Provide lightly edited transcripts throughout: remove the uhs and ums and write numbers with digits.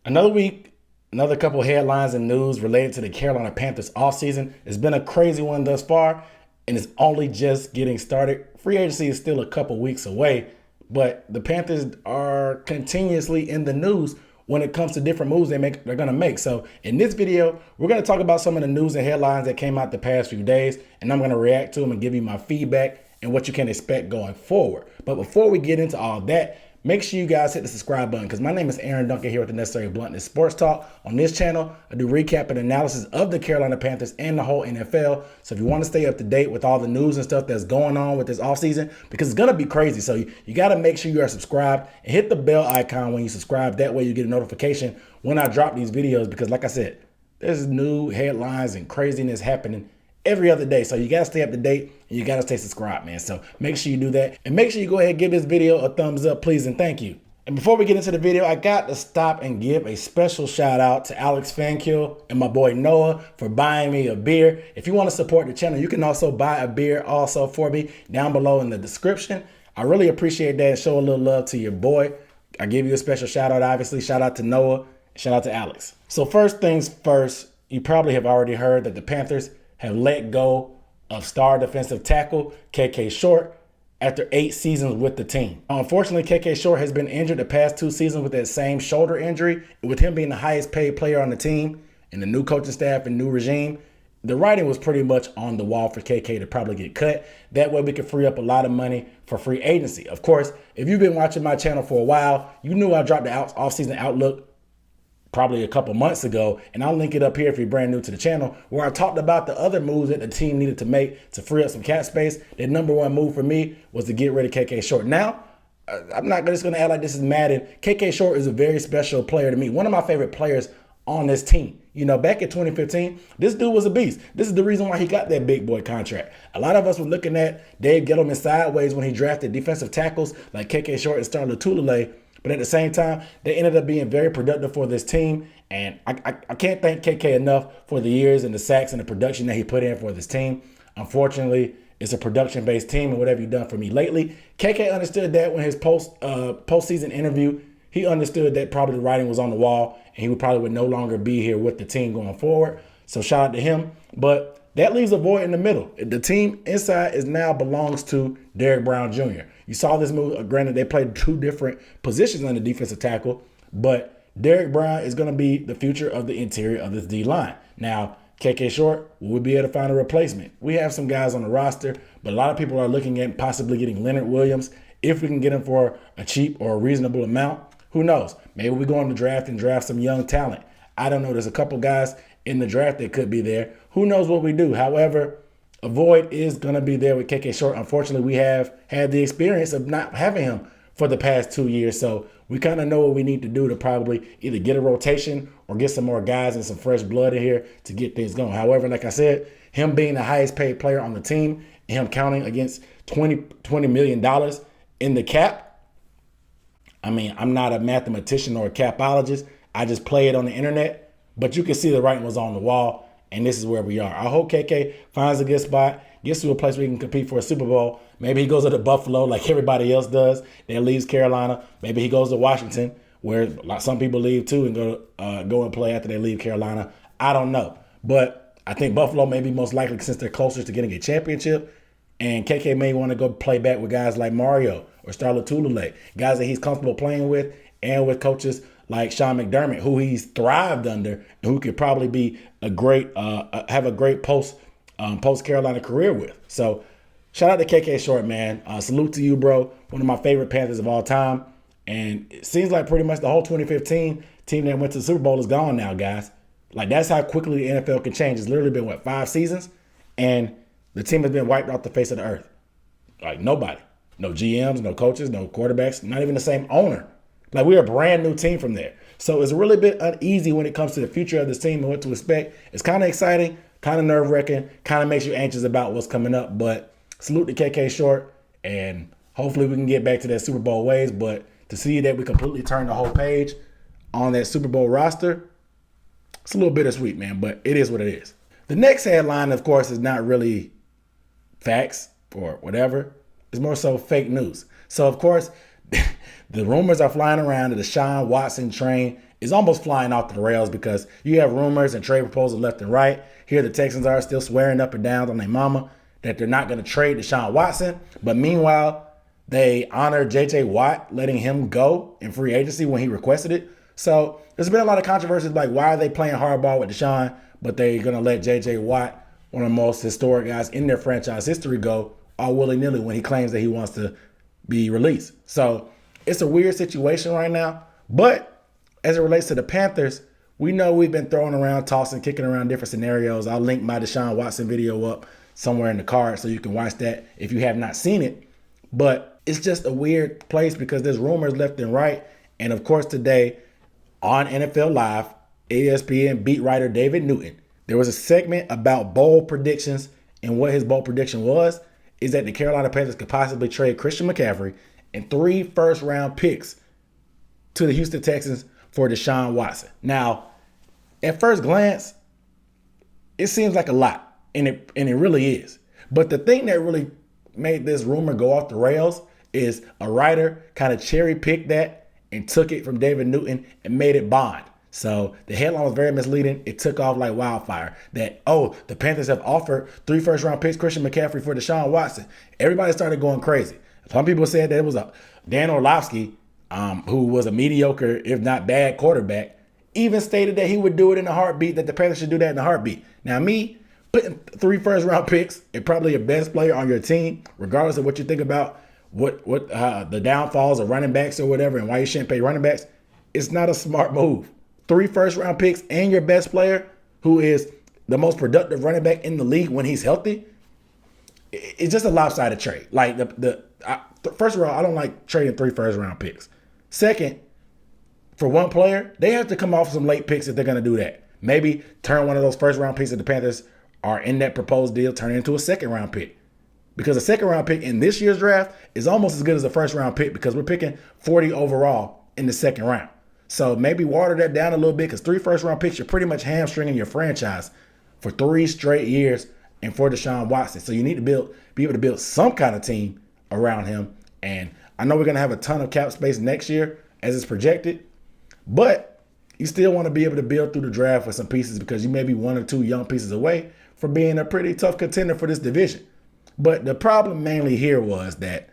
Another week, another couple headlines and news related to the Carolina Panthers offseason. It's been a crazy one thus far, and it's only just getting started. Free agency is still a couple weeks away, but the Panthers are continuously in the news when it comes to different moves they're going to make. So in this video, we're going to talk about some of the news and headlines that came out the past few days, and I'm going to react to them and give you my feedback and what you can expect going forward. But before we get into all that, make sure you guys hit the subscribe button, because my name is Aaron Duncan here with the Necessary Bluntness Sports Talk. On this channel, I do recap and analysis of the Carolina Panthers and the whole NFL. So if you want to stay up to date with all the news and stuff that's going on with this offseason, because it's going to be crazy. So you got to make sure you are subscribed and hit the bell icon when you subscribe. That way you get a notification when I drop these videos, because like I said, there's new headlines and craziness happening every other day. So you got to stay up to date and you got to stay subscribed, man. So make sure you do that. And make sure you go ahead and give this video a thumbs up, please, and thank you. And before we get into the video, I got to stop and give a special shout out to Alex Fankill and my boy Noah for buying me a beer. If you want to support the channel, you can also buy a beer also for me down below in the description. I really appreciate that and show a little love to your boy. I give you a special shout out, obviously. Shout out to Noah, shout out to Alex. So first things first, you probably have already heard that the Panthers have let go of star defensive tackle KK Short after 8 seasons with the team. Unfortunately, KK Short has been injured the past 2 seasons with that same shoulder injury. With him being the highest paid player on the team and the new coaching staff and new regime, the writing was pretty much on the wall for KK to probably get cut. That way we could free up a lot of money for free agency. Of course, if you've been watching my channel for a while, you knew I dropped the offseason outlook probably a couple months ago, and I'll link it up here if you're brand new to the channel, where I talked about the other moves that the team needed to make to free up some cap space. The number one move for me was to get rid of KK Short. Now, I'm not just going to act like this is Madden. KK Short is a very special player to me. One of my favorite players on this team. You know, back in 2015, this dude was a beast. This is the reason why he got that big boy contract. A lot of us were looking at Dave Gettleman sideways when he drafted defensive tackles like KK Short and Star Lotulelei. But at the same time, they ended up being very productive for this team. And I can't thank KK enough for the years and the sacks and the production that he put in for this team. Unfortunately, it's a production-based team, and whatever you've done for me lately. KK understood that when his postseason interview, he understood that probably the writing was on the wall, and he would no longer be here with the team going forward. So shout out to him. But that leaves a void in the middle. The team inside now belongs to Derrick Brown Jr. You saw this move. Granted, they played 2 different positions on the defensive tackle, but Derrick Brown is going to be the future of the interior of this D-line. Now, KK Short, will we be able to find a replacement? We have some guys on the roster, but a lot of people are looking at possibly getting Leonard Williams. If we can get him for a cheap or a reasonable amount, who knows? Maybe we go in the draft and draft some young talent. I don't know. There's a couple guys in the draft that could be there. Who knows what we do? However, a void is going to be there with KK Short. Unfortunately, we have had the experience of not having him for the past 2 years. So we kind of know what we need to do to probably either get a rotation or get some more guys and some fresh blood in here to get things going. However, like I said, him being the highest paid player on the team and him counting against $20 million in the cap. I mean, I'm not a mathematician or a capologist. I just play it on the internet. But you can see the writing was on the wall. And this is where we are. I hope KK finds a good spot, gets to a place where he can compete for a Super Bowl. Maybe he goes to Buffalo like everybody else does. Then leaves Carolina. Maybe he goes to Washington, where some people leave too and go and play after they leave Carolina. I don't know. But I think Buffalo may be most likely since they're closer to getting a championship. And KK may want to go play back with guys like Mario or Star Lotulelei, guys that he's comfortable playing with, and with coaches like Sean McDermott, who he's thrived under, and who could probably be a great, have a great post Carolina career with. So shout out to KK Short, man. Salute to you, bro. One of my favorite Panthers of all time. And it seems like pretty much the whole 2015 team that went to the Super Bowl is gone now, guys. Like, that's how quickly the NFL can change. It's literally been, 5 seasons? And the team has been wiped off the face of the earth. Like, nobody. No GMs, no coaches, no quarterbacks, not even the same owner. Like, we're a brand new team from there. So it's really bit uneasy when it comes to the future of this team and what to expect. It's kind of exciting, kind of nerve-wracking, kind of makes you anxious about what's coming up. But salute to KK Short, and hopefully we can get back to that Super Bowl ways. But to see that we completely turned the whole page on that Super Bowl roster, it's a little bittersweet, man, but it is what it is. The next headline, of course, is not really facts or whatever. It's more so fake news. So, of course, the rumors are flying around that the Deshaun Watson train is almost flying off the rails because you have rumors and trade proposals left and right. Here the Texans are still swearing up and down on their mama that they're not going to trade Deshaun Watson. But meanwhile, they honor J.J. Watt, letting him go in free agency when he requested it. So there's been a lot of controversies like why are they playing hardball with Deshaun, but they're going to let J.J. Watt, one of the most historic guys in their franchise history, go all willy-nilly when he claims that he wants to be released. So it's a weird situation right now. But as it relates to the Panthers, we know we've been throwing around, tossing, kicking around different scenarios. I'll link my Deshaun Watson video up somewhere in the card so you can watch that if you have not seen it. But it's just a weird place because there's rumors left and right. And of course, today on NFL Live, ESPN beat writer David Newton, there was a segment about bold predictions. And what his bold prediction was is that the Carolina Panthers could possibly trade Christian McCaffrey and 3 first-round picks to the Houston Texans for Deshaun Watson. Now, at first glance, it seems like a lot, and it really is. But the thing that really made this rumor go off the rails is a writer kind of cherry-picked that and took it from David Newton and made it bond. So the headline was very misleading. It took off like wildfire that, the Panthers have offered 3 first-round picks, Christian McCaffrey for Deshaun Watson. Everybody started going crazy. Some people said that it was a Dan Orlovsky, who was a mediocre, if not bad, quarterback, even stated that he would do it in a heartbeat, that the Panthers should do that in a heartbeat. Now, me putting 3 first-round picks and probably your best player on your team, regardless of what you think about what the downfalls of running backs or whatever and why you shouldn't pay running backs, it's not a smart move. 3 first-round picks and your best player, who is the most productive running back in the league when he's healthy, it's just a lopsided trade. Like, first of all, I don't like trading 3 first-round picks. Second, for one player, they have to come off some late picks if they're going to do that. Maybe turn one of those first-round picks that the Panthers are in that proposed deal, turn it into a second-round pick. Because a second-round pick in this year's draft is almost as good as a first-round pick because we're picking 40 overall in the second round. So maybe water that down a little bit because 3 first-round picks, you're pretty much hamstringing your franchise for 3 straight years and for Deshaun Watson. So you need to be able to build some kind of team around him. And I know we're going to have a ton of cap space next year as it's projected, but you still want to be able to build through the draft with some pieces because you may be 1 or 2 young pieces away from being a pretty tough contender for this division. But the problem mainly here was that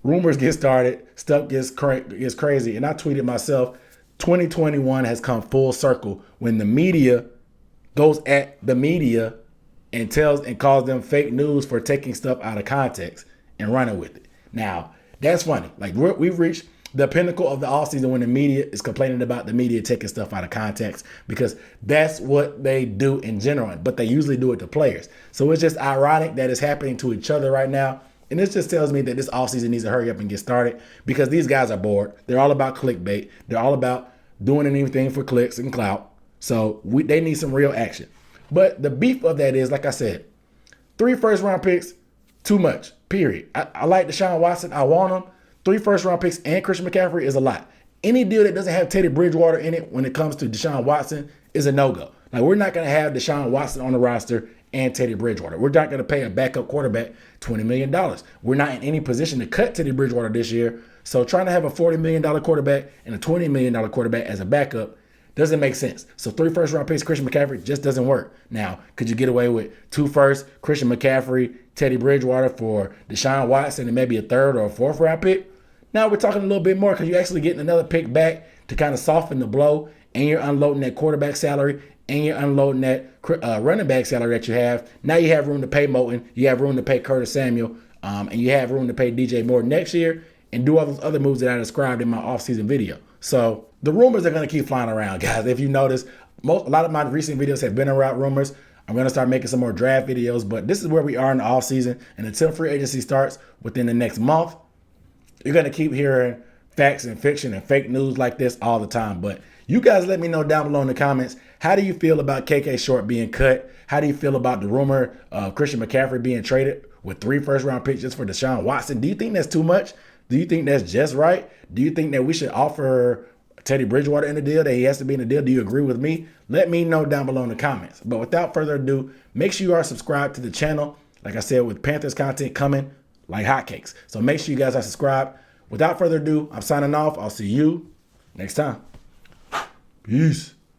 rumors get started, stuff gets crazy, and I tweeted myself, 2021 has come full circle when the media goes at the media and calls them fake news for taking stuff out of context and running with it. Now, that's funny. Like, we've reached the pinnacle of the offseason when the media is complaining about the media taking stuff out of context because that's what they do in general, but they usually do it to players. So it's just ironic that it's happening to each other right now. And this just tells me that this offseason needs to hurry up and get started because these guys are bored. They're all about clickbait. They're all about doing anything for clicks and clout. So they need some real action. But the beef of that is, like I said, 3 first-round picks, too much, period. I like Deshaun Watson. I want him. 3 first-round picks and Christian McCaffrey is a lot. Any deal that doesn't have Teddy Bridgewater in it when it comes to Deshaun Watson is a no-go. Like, we're not going to have Deshaun Watson on the roster and Teddy Bridgewater. We're not going to pay a backup quarterback $20 million. We're not in any position to cut Teddy Bridgewater this year. So trying to have a $40 million quarterback and a $20 million quarterback as a backup doesn't make sense. So 3 first-round picks, Christian McCaffrey, just doesn't work. Now, could you get away with 2 firsts, Christian McCaffrey, Teddy Bridgewater for Deshaun Watson, and maybe a 3rd or a 4th-round pick? Now we're talking a little bit more because you're actually getting another pick back to kind of soften the blow, and you're unloading that quarterback salary, and you're unloading that running back salary that you have. Now you have room to pay Moton, you have room to pay Curtis Samuel, and you have room to pay DJ Moore next year and do all those other moves that I described in my offseason video. So the rumors are going to keep flying around, guys. If you notice, a lot of my recent videos have been around rumors. I'm going to start making some more draft videos, but this is where we are in the offseason. And until free agency starts within the next month, you're going to keep hearing facts and fiction and fake news like this all the time. But you guys let me know down below in the comments, how do you feel about KK Short being cut? How do you feel about the rumor of Christian McCaffrey being traded with 3 first-round picks just for Deshaun Watson? Do you think that's too much? Do you think that's just right? Do you think that we should offer Teddy Bridgewater in the deal, that he has to be in the deal? Do you agree with me? Let me know down below in the comments. But without further ado, make sure you are subscribed to the channel. Like I said, with Panthers content coming like hotcakes. So make sure you guys are subscribed. Without further ado, I'm signing off. I'll see you next time. Peace.